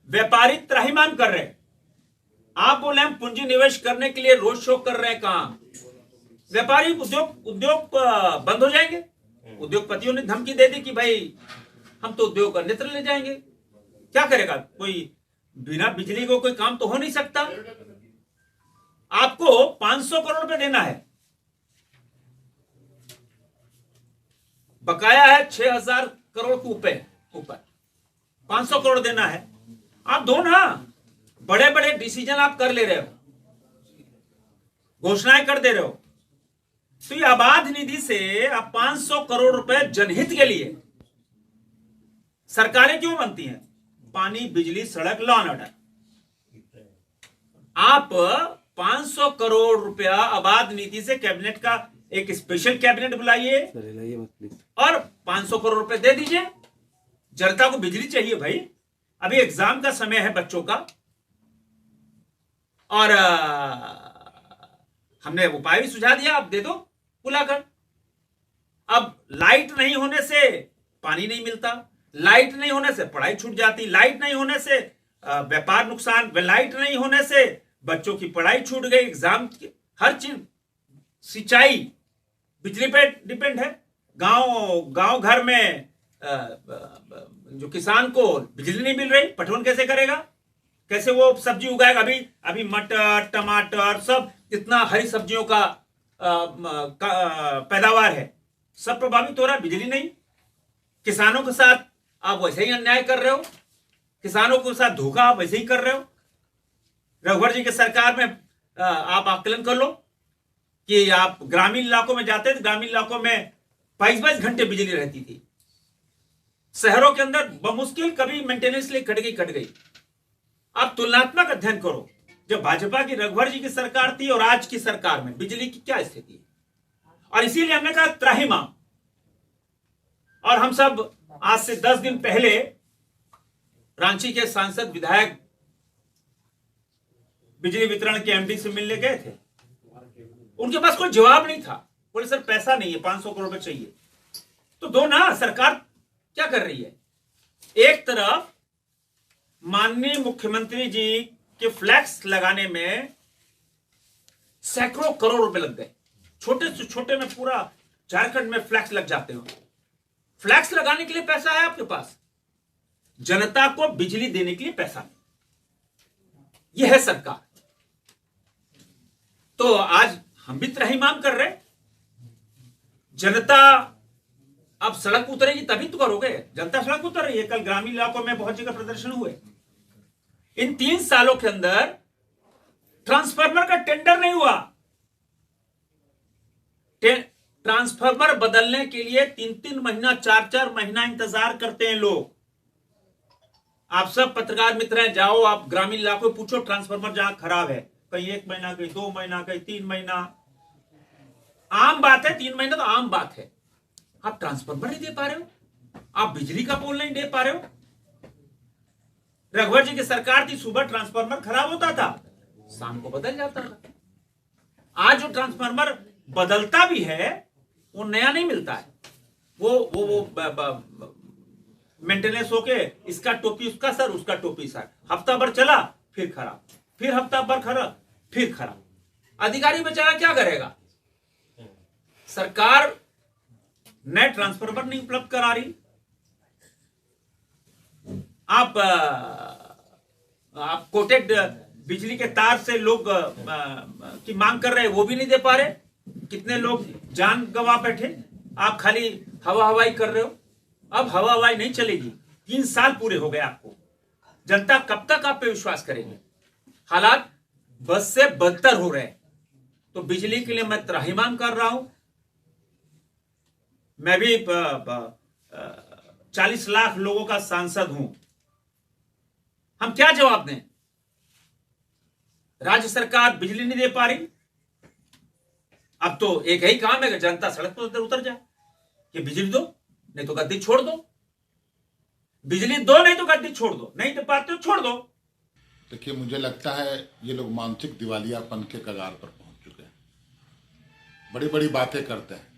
व्यापारी त्राहिमाम कर रहे हैं। आप बोले हम पूंजी निवेश करने के लिए रोड शो कर रहे हैं। कहां व्यापारी उद्योग बंद हो जाएंगे। उद्योगपतियों ने धमकी दे दी कि भाई हम तो उद्योग का नेत्र ले जाएंगे। क्या करेगा कोई? बिना बिजली को कोई काम तो हो नहीं सकता। आपको 500 करोड़ रुपए देना है, बकाया है 6000 करोड़ के ऊपर 500 करोड़ देना है। आप दो ना। बड़े बड़े डिसीजन आप कर ले रहे हो, घोषणाएं कर दे रहे हो। तो ये आबाद निधि से आप 500 करोड़ रुपए जनहित के लिए। सरकारें क्यों बनती हैं? पानी, बिजली, सड़क, लॉ एंड ऑर्डर। आप 500 करोड़ रुपया आबाद नीति से कैबिनेट का एक स्पेशल कैबिनेट बुलाइए और 500 करोड़ रुपए दे दीजिए। जनता को बिजली चाहिए भाई। अभी एग्जाम का समय है बच्चों का, और हमने उपाय भी सुझा दिया, आप दे दो बुलाकर। अब लाइट नहीं होने से पानी नहीं मिलता, लाइट नहीं होने से पढ़ाई छूट जाती, लाइट नहीं होने से व्यापार नुकसान, लाइट नहीं होने से बच्चों की पढ़ाई छूट गई, एग्जाम, हर चीज। सिंचाई बिजली पे डिपेंड है। गांव घर में जो किसान को बिजली नहीं मिल रही, पटवन कैसे करेगा? कैसे वो सब्जी उगाएगा? अभी मटर, टमाटर, सब इतना हरी सब्जियों का पैदावार है, सब प्रभावित हो रहा है। बिजली नहीं। किसानों के साथ आप वैसे ही अन्याय कर रहे हो, किसानों के साथ धोखा आप वैसे ही कर रहे हो। रघुवर जी की सरकार में आप आकलन कर लो कि आप ग्रामीण इलाकों में जाते थे, ग्रामीण इलाकों में 22-22 घंटे बिजली रहती थी। शहरों के अंदर बमुश्किल कभी मेंटेनेंस लिए कट गई। आप तुलनात्मक अध्ययन करो, जब भाजपा की रघुवर जी की सरकार थी और आज की सरकार में बिजली की क्या स्थिति है। और इसीलिए हमने कहा त्राहिमाम। और हम सब आज से 10 दिन पहले रांची के सांसद विधायक बिजली वितरण के एमडी से मिलने गए थे। उनके पास कोई जवाब नहीं था। बोले सर पैसा नहीं है, 500 करोड़ रुपए चाहिए। तो दो ना। सरकार क्या कर रही है? एक तरफ माननीय मुख्यमंत्री जी के फ्लैक्स लगाने में सैकड़ों करोड़ रुपए लग गए। छोटे से छोटे में पूरा झारखंड में फ्लैक्स लग जाते हो। फ्लैक्स लगाने के लिए पैसा है आपके पास, जनता को बिजली देने के लिए पैसा नहीं। यह है सरकार। तो आज हम भी त्राहिमाम कर रहे। जनता अब सड़क उतरेगी तभी तो करोगे। जनता सड़क उतर रही है। कल ग्रामीण इलाकों में बहुत जगह प्रदर्शन हुए। इन 3 सालों के अंदर ट्रांसफार्मर का टेंडर नहीं हुआ। ट्रांसफार्मर बदलने के लिए 3-3 महीना, 4-4 महीना इंतजार करते हैं लोग। आप सब पत्रकार मित्र हैं, जाओ आप ग्रामीण इलाकों में पूछो ट्रांसफार्मर जहां खराब है, कहीं 1 महीना, कहीं 2 महीना, कहीं 3 महीना। आम बात है, 3 महीना तो आम बात है। आप ट्रांसफार्मर नहीं दे पा रहे हो, आप बिजली का पोल नहीं दे पा रहे हो। रघुवर जी की सरकार थी, सुबह ट्रांसफार्मर खराब होता था, शाम को बदल जाता था। आज जो ट्रांसफार्मर बदलता भी है वो नया नहीं मिलता है। वो मेंटेनेंस होके इसका टोपी उसका सर, उसका टोपी सर, हफ्ता भर चला फिर खराब, फिर हफ्ता भर खराब, फिर खराब। अधिकारी बेचारा क्या करेगा? सरकार नए ट्रांसफार्मर नहीं उपलब्ध करा रही। आप कोटेड बिजली के तार से लोग की मांग कर रहे हैं, वो भी नहीं दे पा रहे। कितने लोग जान गंवा बैठे। आप खाली हवा हवाई कर रहे हो। अब हवा हवाई नहीं चलेगी। 3 साल पूरे हो गए आपको। जनता कब तक आप पे विश्वास करेगी? हालात बस से बदतर हो रहे हैं। तो बिजली के लिए मैं त्राहिमाम कर रहा हूं। मैं भी 40 लाख लोगों का सांसद हूं। हम क्या जवाब दें? राज्य सरकार बिजली नहीं दे पा रही। अब तो एक ही काम है कि जनता सड़क पर उतर जाए कि बिजली दो, नहीं तो गद्दी छोड़ दो। बिजली दो, नहीं तो गद्दी छोड़ दो। नहीं दे पाते हो छोड़ दो। देखिए, मुझे लगता है ये लोग मानसिक दिवालियापन के कगार पर पहुंच चुके हैं। बड़ी बड़ी बातें करते हैं।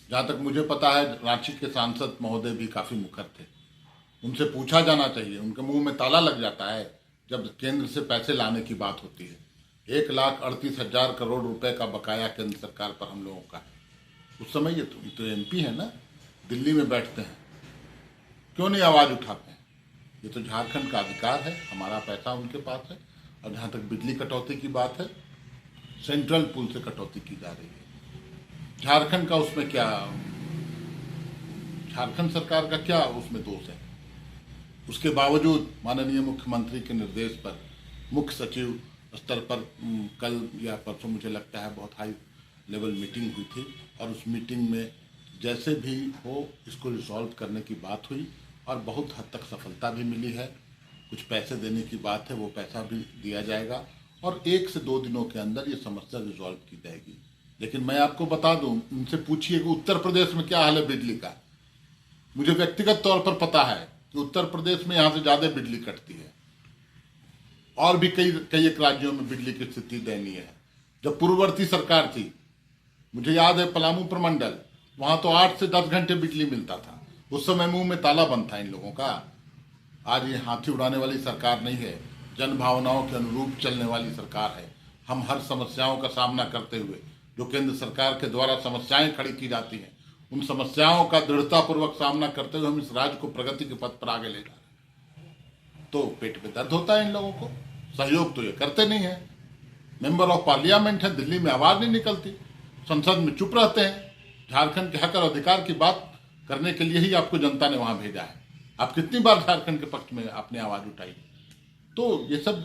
जहां तक मुझे पता है, रांची के सांसद महोदय भी काफी मुखर थे। उनसे पूछा जाना चाहिए, उनके मुंह में ताला लग जाता है जब केंद्र से पैसे लाने की बात होती है। 1,38,000 करोड़ रुपए का बकाया केंद्र सरकार पर हम लोगों का। उस समय ये तो MP है ना, दिल्ली में बैठते हैं, क्यों नहीं आवाज उठाते हैं? ये तो झारखंड का अधिकार है, हमारा पैसा उनके पास है। और जहाँ तक बिजली कटौती की बात है, सेंट्रल पूल से कटौती की जा रही है। झारखंड का उसमें क्या, झारखंड सरकार का क्या उसमें दोष है? उसके बावजूद माननीय मुख्यमंत्री के निर्देश पर मुख्य सचिव स्तर पर कल या परसों मुझे लगता है बहुत हाई लेवल मीटिंग हुई थी, और उस मीटिंग में जैसे भी हो इसको रिजॉल्व करने की बात हुई और बहुत हद तक सफलता भी मिली है। कुछ पैसे देने की बात है, वो पैसा भी दिया जाएगा और 1 से 2 दिनों के अंदर ये समस्या रिजॉल्व की जाएगी। लेकिन मैं आपको बता दूं, उनसे पूछिए कि उत्तर प्रदेश में क्या हाल है बिजली का। मुझे व्यक्तिगत तौर पर पता है कि उत्तर प्रदेश में यहाँ से ज़्यादा बिजली कटती है, और भी कई एक राज्यों में बिजली की स्थिति दयनीय है। जब पूर्ववर्ती सरकार थी, मुझे याद है पलामू प्रमंडल, वहाँ तो 8 से 10 घंटे बिजली मिलता था। उस समय मुंह में ताला बंद था इन लोगों का। आज ये हाथी उड़ाने वाली सरकार नहीं है, जन भावनाओं के अनुरूप चलने वाली सरकार है। हम हर समस्याओं का सामना करते हुए, जो केंद्र सरकार के द्वारा समस्याएं खड़ी की जाती हैं, उन समस्याओं का दृढ़तापूर्वक सामना करते हुए हम इस राज्य को प्रगति के पथ पर आगे ले जा रहे हैं। तो पेट पे दर्द होता है इन लोगों को, सहयोग तो ये करते नहीं है। मेंबर ऑफ पार्लियामेंट है, दिल्ली में आवाज नहीं निकलती, संसद में चुप रहते हैं। झारखंड के हक और अधिकार की बात करने के लिए ही आपको जनता ने वहां भेजा है। आप कितनी बार झारखंड के पक्ष में आपने आवाज उठाई? तो ये सब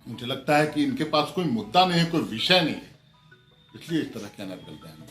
मुझे लगता है कि इनके पास कोई मुद्दा नहीं है, कोई विषय नहीं है, इसलिए इस तरह के अनर्गल बयान